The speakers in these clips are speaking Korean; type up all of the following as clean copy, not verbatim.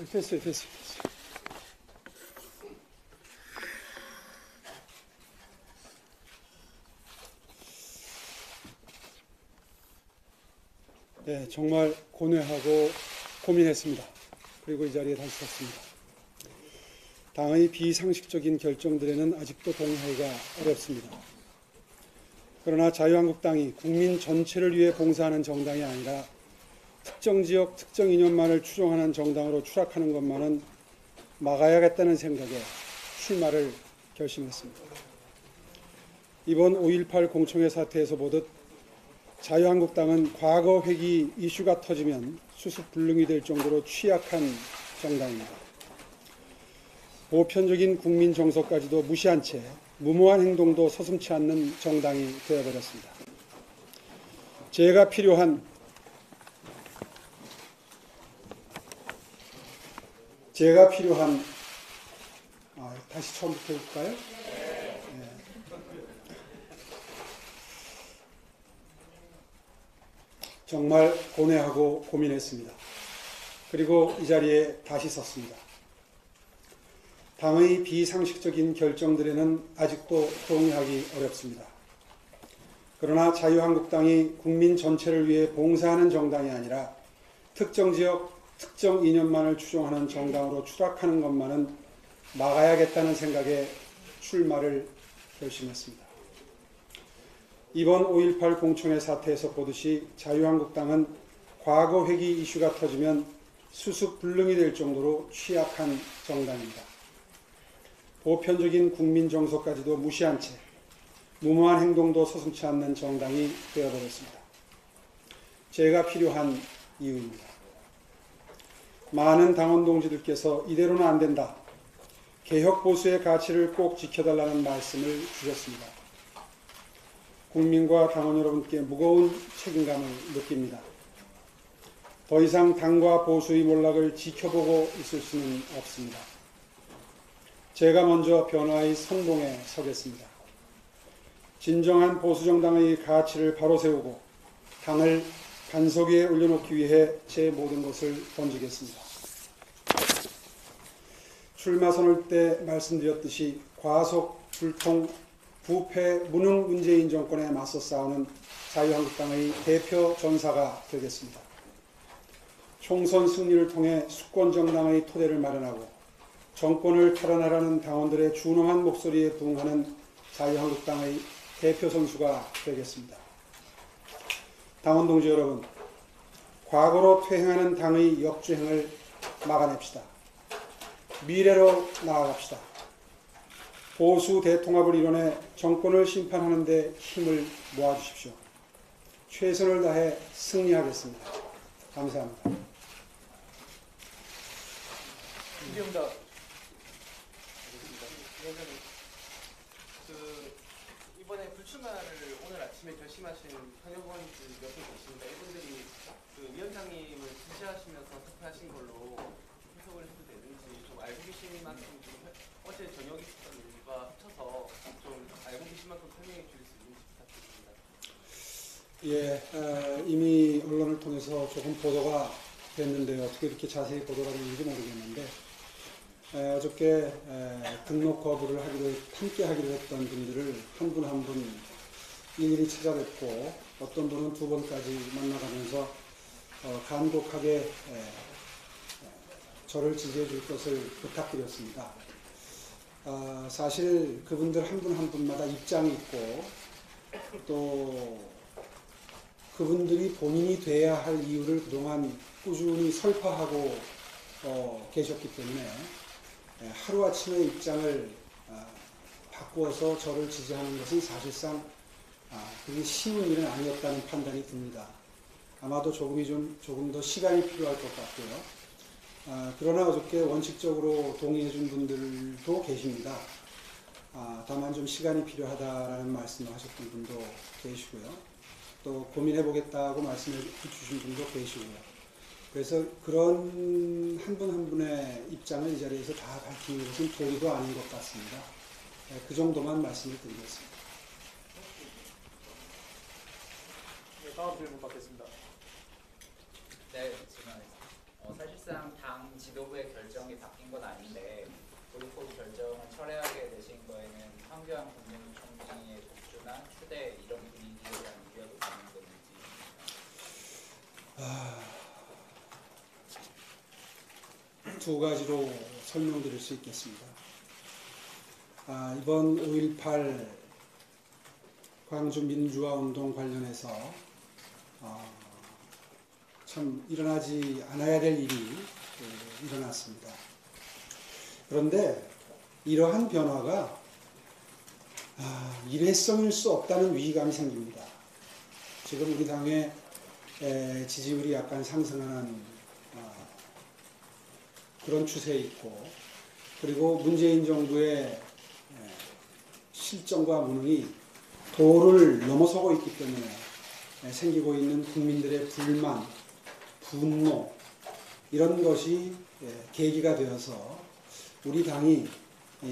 됐어요. 네, 정말 고뇌하고 고민했습니다. 그리고 이 자리에 다시 섰습니다. 당의 비상식적인 결정들에는 아직도 동의하기가 어렵습니다. 그러나 자유한국당이 국민 전체를 위해 봉사하는 정당이 아니라 특정 지역, 특정 이념만을 추종하는 정당으로 추락하는 것만은 막아야겠다는 생각에 출마를 결심했습니다. 이번 5.18 공청회 사태에서 보듯 자유한국당은 과거 회기 이슈가 터지면 수습불능이 될 정도로 취약한 정당입니다. 보편적인 국민 정서까지도 무시한 채 무모한 행동도 서슴지 않는 정당이 되어버렸습니다. 제가 필요한 다시 처음부터 해볼까요? 네. 정말 고뇌하고 고민했습니다. 그리고 이 자리에 다시 섰습니다. 당의 비상식적인 결정들에는 아직도 동의하기 어렵습니다. 그러나 자유한국당이 국민 전체를 위해 봉사하는 정당이 아니라 특정 지역, 특정 이념만을 추종하는 정당으로 추락하는 것만은 막아야겠다는 생각에 출마를 결심했습니다. 이번 5.18 공청회 사태에서 보듯이 자유한국당은 과거 회기 이슈가 터지면 수습불능이 될 정도로 취약한 정당입니다. 보편적인 국민 정서까지도 무시한 채 무모한 행동도 서슴지 않는 정당이 되어버렸습니다. 제가 필요한 이유입니다. 많은 당원 동지들께서 이대로는 안 된다, 개혁 보수의 가치를 꼭 지켜달라는 말씀을 주셨습니다. 국민과 당원 여러분께 무거운 책임감을 느낍니다. 더 이상 당과 보수의 몰락을 지켜보고 있을 수는 없습니다. 제가 먼저 변화의 선봉에 서겠습니다. 진정한 보수정당의 가치를 바로 세우고 당을 반석 위에 올려놓기 위해 제 모든 것을 던지겠습니다. 출마 선언 때 말씀드렸듯이 과속, 불통, 부패, 무능 문재인 정권에 맞서 싸우는 자유한국당의 대표 전사가 되겠습니다. 총선 승리를 통해 수권정당의 토대를 마련하고 정권을 탈환하라는 당원들의 준엄한 목소리에 부응하는 자유한국당의 대표 선수가 되겠습니다. 당원 동지 여러분, 과거로 퇴행하는 당의 역주행을 막아냅시다. 미래로 나아갑시다. 보수 대통합을 이뤄내 정권을 심판하는 데 힘을 모아주십시오. 최선을 다해 승리하겠습니다. 감사합니다. 이병답 이번에 불출마를 오늘 아침에 결심하신 현역의원들 몇 분 계십니다. 이분들이 위원장님을 지지하시면서 투표하신 걸로 해석을 해도 되는지 좀 알고 계신 만큼 좀 어제 저녁 있었던 일과 합쳐서 좀 알고 계신 만큼 설명해 주실 수 있는지 부탁드립니다. 이미 언론을 통해서 조금 보도가 됐는데요. 어떻게 이렇게 자세히 보도가 됐는지 모르겠는데 어저께 등록 거부를 함께 하기로 했던 분들을 한 분 한 분 일일이 찾아뵙고 어떤 분은 2번까지 만나가면서 간곡하게 저를 지지해 줄 것을 부탁드렸습니다. 사실 그분들 한 분 한 분마다 입장이 있고 또 그분들이 본인이 돼야 할 이유를 그동안 꾸준히 설파하고 계셨기 때문에 하루아침에 입장을 바꾸어서 저를 지지하는 것은 사실상 그게 쉬운 일은 아니었다는 판단이 듭니다. 아마도 조금 더 시간이 필요할 것 같고요. 그러나 어저께 원칙적으로 동의해 준 분들도 계십니다. 다만 좀 시간이 필요하다라는 말씀을 하셨던 분도 계시고요. 또 고민해 보겠다고 말씀해 주신 분도 계시고요. 그래서 그런 한 분 한 분의 입장을 이 자리에서 다 밝히는 것은 도리도 아닌 것 같습니다. 그 정도만 말씀을 드리겠습니다. 네, 다음 질문 받겠습니다. 네, 질문하겠습니다. 사실상 당 지도부의 결정이 바뀐 건 아닌데 보리포구 결정을 철회하게 되신 거에는 황교안 국무총리의 독주나 추대 이런 분위기에 대한 우려도 있는 건지. 두 가지로 설명드릴 수 있겠습니다. 이번 5.18 광주 민주화 운동 관련해서 참 일어나지 않아야 될 일이 일어났습니다. 그런데 이러한 변화가 일회성일 수 없다는 위기감이 생깁니다. 지금 우리 당의 지지율이 약간 상승하는 그런 추세에 있고, 그리고 문재인 정부의 실정과 무능이 도를 넘어서고 있기 때문에 생기고 있는 국민들의 불만, 분노, 이런 것이 계기가 되어서 우리 당이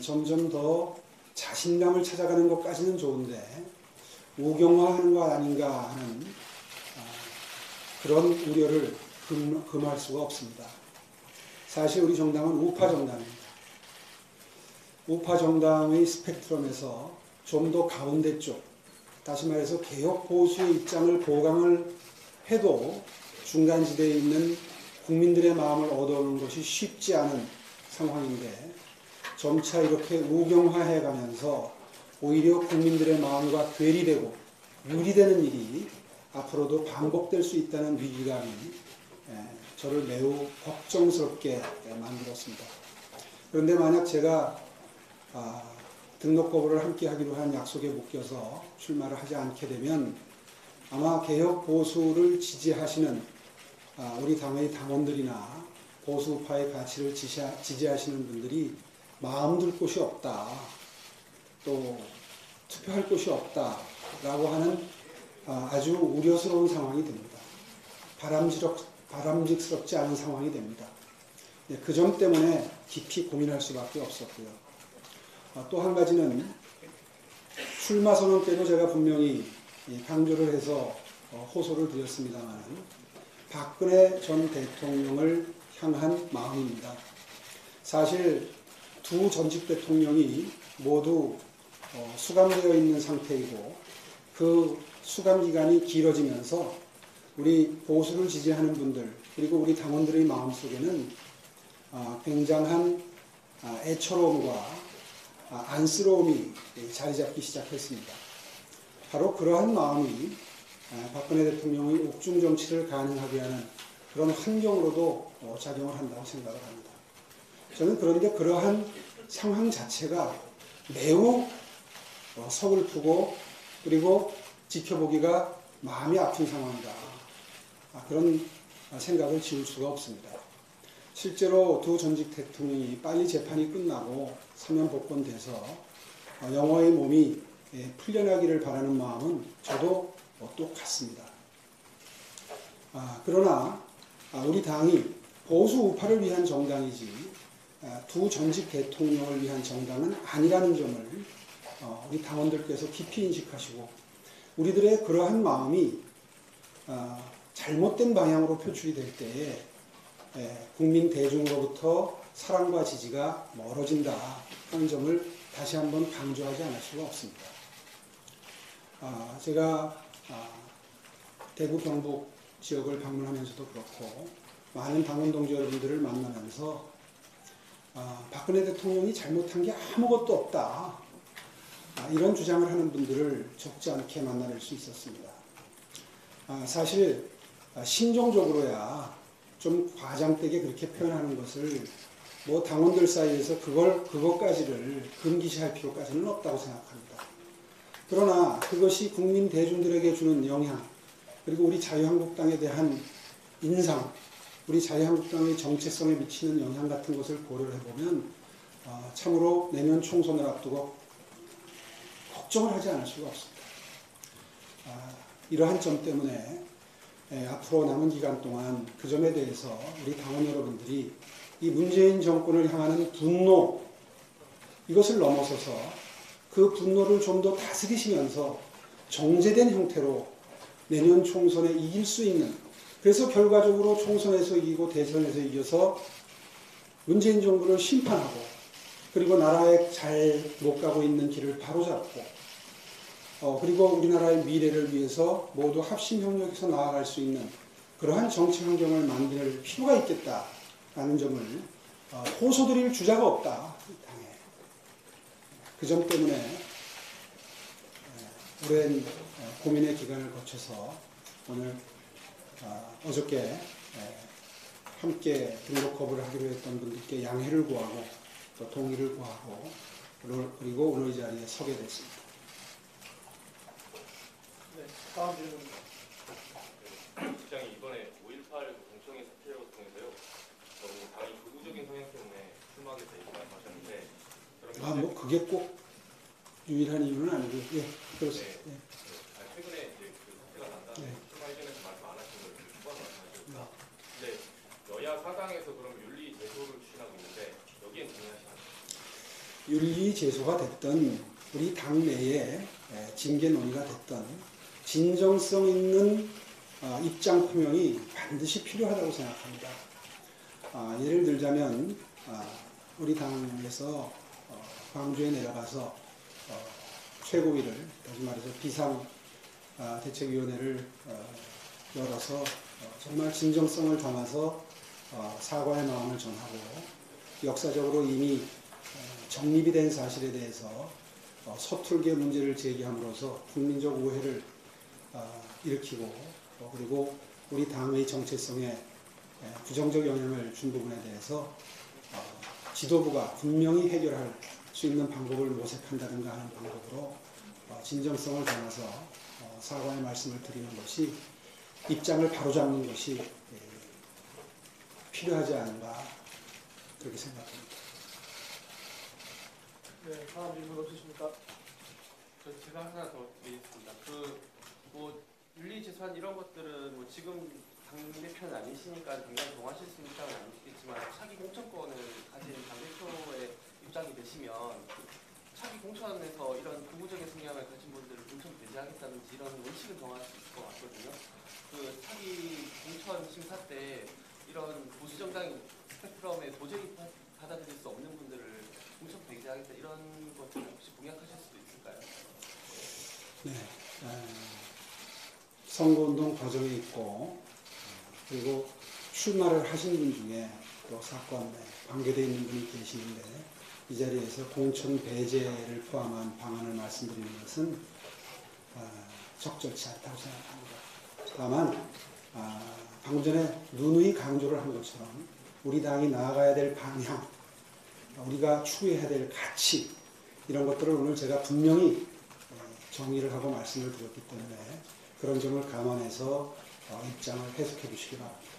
점점 더 자신감을 찾아가는 것까지는 좋은데 우경화하는 것 아닌가 하는 그런 우려를 금할 수가 없습니다. 사실 우리 정당은 우파 정당입니다. 우파 정당의 스펙트럼에서 좀 더 가운데 쪽, 다시 말해서 개혁 보수의 입장을 보강을 해도 중간지대에 있는 국민들의 마음을 얻어오는 것이 쉽지 않은 상황인데, 점차 이렇게 우경화해 가면서 오히려 국민들의 마음과 괴리되고 유리되는 일이 앞으로도 반복될 수 있다는 위기감이 저를 매우 걱정스럽게 만들었습니다. 그런데 만약 제가 등록 거부를 함께 하기로 한 약속에 묶여서 출마를 하지 않게 되면 아마 개혁 보수를 지지하시는 우리 당의 당원들이나 보수파의 가치를 지지하시는 분들이 마음 둘 곳이 없다, 또 투표할 곳이 없다라고 하는 아주 우려스러운 상황이 됩니다. 바람직스럽지 않은 상황이 됩니다. 그 점 때문에 깊이 고민할 수밖에 없었고요. 또 한 가지는 출마 선언 때도 제가 분명히 강조를 해서 호소를 드렸습니다만, 박근혜 전 대통령을 향한 마음입니다. 사실 두 전직 대통령이 모두 수감되어 있는 상태이고, 그 수감 기간이 길어지면서 우리 보수를 지지하는 분들, 그리고 우리 당원들의 마음속에는 굉장한 애처로움과 안쓰러움이 자리 잡기 시작했습니다. 바로 그러한 마음이 박근혜 대통령의 옥중 정치를 가능하게 하는 그런 환경으로도 작용을 한다고 생각을 합니다. 저는 그런데 그러한 상황 자체가 매우 서글프고, 그리고 지켜보기가 마음이 아픈 상황이다, 그런 생각을 지울 수가 없습니다. 실제로 두 전직 대통령이 빨리 재판이 끝나고 사면 복권돼서 영어의 몸이 풀려나기를 바라는 마음은 저도 똑같습니다. 그러나 우리 당이 보수 우파를 위한 정당이지 두 전직 대통령을 위한 정당은 아니라는 점을 우리 당원들께서 깊이 인식하시고, 우리들의 그러한 마음이 잘못된 방향으로 표출이 될 때에 국민 대중으로부터 사랑과 지지가 멀어진다 하는 점을 다시 한번 강조하지 않을 수가 없습니다. 제가 대구 경북 지역을 방문하면서도 그렇고 많은 당원 동지 여러분들을 만나면서 박근혜 대통령이 잘못한 게 아무것도 없다, 이런 주장을 하는 분들을 적지 않게 만나뵐 수 있었습니다. 사실 심정적으로야 좀 과장되게 그렇게 표현하는 것을 뭐 당원들 사이에서 그것까지를 금기시할 필요까지는 없다고 생각합니다. 그러나 그것이 국민 대중들에게 주는 영향, 그리고 우리 자유한국당에 대한 인상, 우리 자유한국당의 정체성에 미치는 영향 같은 것을 고려를 해보면 참으로 내년 총선을 앞두고 걱정을 하지 않을 수가 없습니다. 이러한 점 때문에 앞으로 남은 기간 동안 그 점에 대해서 우리 당원 여러분들이 이 문재인 정권을 향하는 분노, 이것을 넘어서서 그 분노를 좀 더 다스리시면서 정제된 형태로 내년 총선에 이길 수 있는 그래서 결과적으로 총선에서 이기고 대선에서 이겨서 문재인 정부를 심판하고 그리고 나라에 잘 못 가고 있는 길을 바로잡고 그리고 우리나라의 미래를 위해서 모두 합심협력해서 나아갈 수 있는 그러한 정치 환경을 만들 필요가 있겠다라는 점을 호소드릴 주자가 없다. 이 당에. 그 점 때문에 오랜 고민의 기간을 거쳐서 오늘 어저께 함께 등록 거부를 하기로 했던 분들께 양해를 구하고 또 동의를 구하고 그리고 오늘 이 자리에 서게 됐습니다. 네, 다음 질문. 시장이 이번에 5.18 공청회 사태를 통해서요. 너무 당이 극우적인 성향 때문에 출마하게 되니까 말씀하셨는데 그러면 그게 꼭 유일한 이유는 아니고 예, 그렇습니다. 네. 최근에 이제 그 사태가 난다. 네. 출마 이전에서 말씀 안 하신 걸 추가로 말씀하셨습니다. 네. 근데 여야 사당에서 그럼 윤리 제소를 추진하고 있는데 여기엔 동의하시나요? 윤리 제소가 됐던 우리 당내에 징계 논의가 됐던 진정성 있는 입장 표명이 반드시 필요하다고 생각합니다. 예를 들자면 우리 당에서 광주에 내려가서 최고위를 다시 말해서 비상 대책위원회를 열어서 정말 진정성을 담아서 사과의 마음을 전하고 역사적으로 이미 정립이 된 사실에 대해서 서툴게 문제를 제기함으로써 국민적 오해를 일으키고 그리고 우리 당의 정체성에 부정적 영향을 준 부분에 대해서 지도부가 분명히 해결할 수 있는 방법을 모색한다든가 하는 방법으로 진정성을 담아서 사과의 말씀을 드리는 것이 입장을 바로잡는 것이 필요하지 않은가 그렇게 생각합니다. 네, 다음 질문 없으십니까? 제가 하나 더 드리겠습니다. 뭐 윤리 제소한 이런 것들은 뭐 지금 당대표는 아니시니까 당장 동하실 수 있는 입장은 아니시겠지만 차기 공천권을 가진 당대표의 입장이 되시면 차기 공천에서 이런 극우적인 성향을 가진 분들을 공천 배제하겠다든지 이런 원칙을 정할 수 있을 것 같거든요. 그 차기 공천 심사 때 이런 보수 정당 스펙트럼에 도저히 받아들일 수 없는 분들을 공천 배제하겠다 이런 것들 혹시 공약하실 수도 있을까요? 네, 선거운동 과정에 있고 그리고 출마를 하신 분 중에 또 사건에 관계되어 있는 분이 계시는데 이 자리에서 공천 배제를 포함한 방안을 말씀드리는 것은 적절치 않다고 생각합니다. 다만 방금 전에 누누이 강조를 한 것처럼 우리 당이 나아가야 될 방향, 우리가 추구해야 될 가치 이런 것들을 오늘 제가 분명히 정의를 하고 말씀을 드렸기 때문에 그런 점을 감안해서 입장을 해석해 주시기 바랍니다.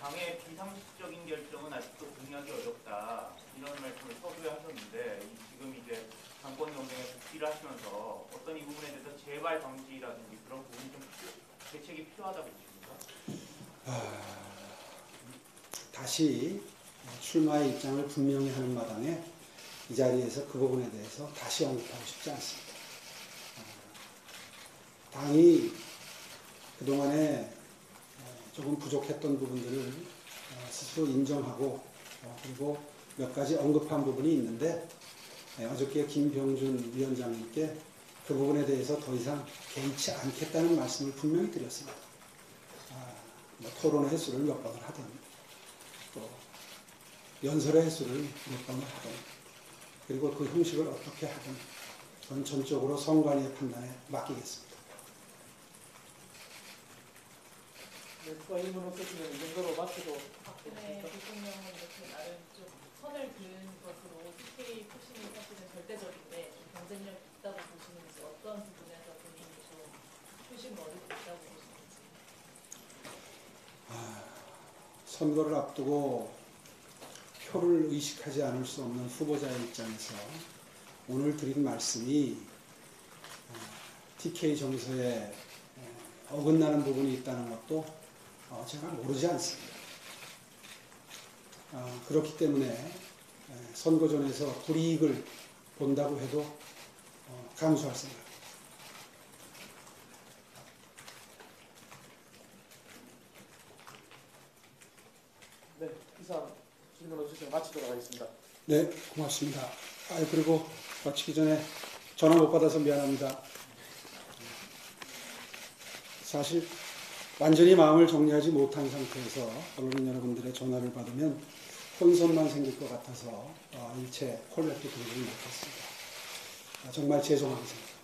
당의 비상식적인 결정은 아직도 공약이 어렵다 이런 말씀을 서두에 하셨는데 지금 이제 당권 경쟁에 복귀를 하시면서 어떤 이 부분에 대해서 재발 방지라든지 그런 부분이 좀 대책이 필요하다고 보십니까? 다시 출마의 입장을 분명히 하는 마당에 이 자리에서 그 부분에 대해서 다시 언급하고 싶지 않습니다. 당이 그동안에 조금 부족했던 부분들을 스스로 인정하고 그리고 몇 가지 언급한 부분이 있는데 어저께 김병준 위원장님께 그 부분에 대해서 더 이상 개의치 않겠다는 말씀을 분명히 드렸습니다. 뭐 토론의 횟수를 몇 번을 하든 또 연설의 횟수를 몇 번을 하든 그리고 그 형식을 어떻게 하든 그건 전적으로 선관위의 판단에 맡기겠습니다. 네, 또 질문 없으시면 이 정도로 마치도록 네, 하겠습니다. 대통령은 이렇게 나름 좀 선을 그은 것으로 TK 표심이 사실은 절대적인데 좀 경쟁력이 있다고 보시는지 어떤 부분에서 본인이 좀 표심 머리가 있다고 보시는지. 선거를 앞두고 표를 의식하지 않을 수 없는 후보자의 입장에서 오늘 드린 말씀이 TK 정서에 어긋나는 부분이 있다는 것도 제가 모르지 않습니다. 그렇기 때문에 선거전에서 불이익을 본다고 해도 감수할 생각입니다. 이상 질문 없으시면 마치도록 하겠습니다. 네, 고맙습니다. 그리고 마치기 전에 전화 못 받아서 미안합니다. 사실 완전히 마음을 정리하지 못한 상태에서 언론인 여러분들의 전화를 받으면 혼선만 생길 것 같아서 일체 콜렉트 드리지 못했습니다. 정말 죄송하게 생각합니다.